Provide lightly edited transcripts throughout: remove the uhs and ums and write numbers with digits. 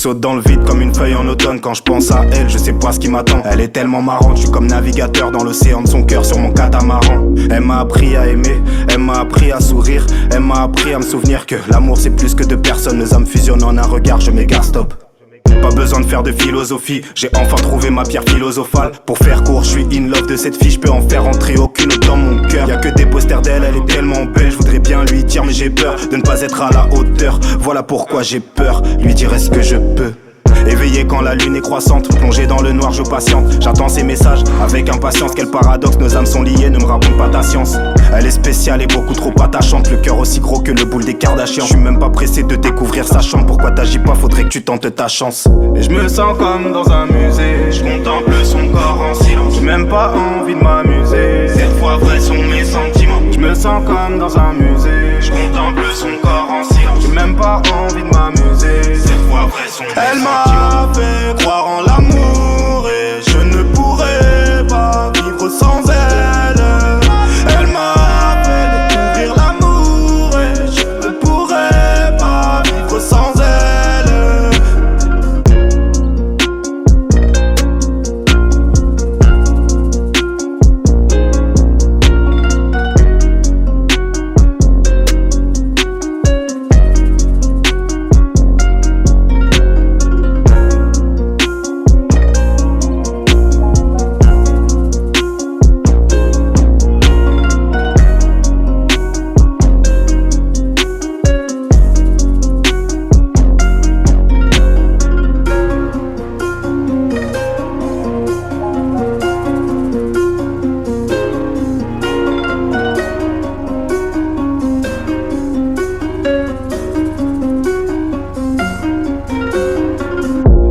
saute dans le vide comme une feuille en automne. Quand je pense à elle, je sais pas ce qui m'attend. Elle est tellement marrante, je suis comme navigateur dans l'océan de son cœur sur mon catamaran. Elle m'a appris à aimer, elle m'a appris à sourire. Elle m'a appris à me souvenir que l'amour c'est plus que deux personnes. Nos âmes fusionnent en un regard, je m'égare, stop. Pas besoin de faire de philosophie, j'ai enfin trouvé ma pierre philosophale. Pour faire court, je suis in love de cette fille, je peux en faire entrer aucune autre dans mon cœur. Y'a que des posters d'elle, elle est tellement belle, je voudrais bien lui dire mais j'ai peur de ne pas être à la hauteur. Voilà pourquoi j'ai peur, lui dire est-ce que je peux. Éveillé quand la lune est croissante, plongé dans le noir je patiente. J'attends ses messages avec impatience, quel paradoxe, nos âmes sont liées, ne me raconte pas ta science. Elle est spéciale et beaucoup trop attachante, le cœur aussi gros que le boule des Kardashians. Je suis même pas pressé de découvrir sa chambre, pourquoi t'agis pas, faudrait que tu tentes ta chance. Et je me sens comme dans un musée, je contemple son corps en silence. J'ai même pas envie de m'amuser, cette fois vrais sont mes sentiments. Je me sens comme dans un musée, je contemple son corps en silence. J'ai même pas envie de m'amuser, cette fois vrais sont mes sentiments. Elle m'a fait croire en l'amour et je ne pourrais pas vivre sans elle. Elle m'a fait découvrir l'amour et je ne pourrais pas vivre sans elle.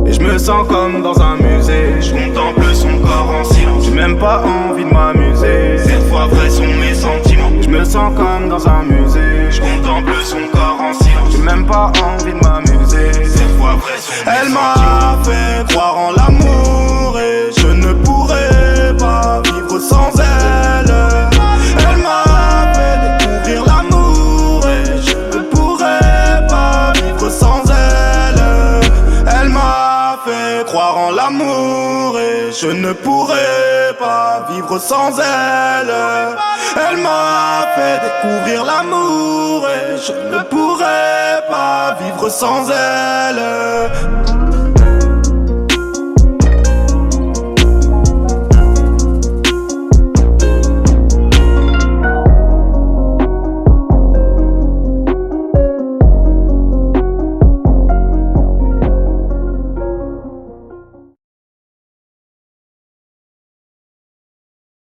Je me sens comme dans un musée, je contemple son corps en silence. J'ai même pas envie de m'amuser, cette fois vrais sont mes sentiments. Je me sens comme dans un musée, je contemple son corps en silence. J'ai même pas envie de m'amuser, cette fois vrais sont mes sentiments. Elle m'a fait croire en l'amour et je ne pourrais pas vivre sans elle. Elle m'a fait découvrir l'amour et je ne pourrais pas vivre sans elle. Elle m'a fait croire en l'amour et je ne pourrais pas vivre sans elle. Elle m'a fait découvrir l'amour et je ne pourrais pas vivre sans elle.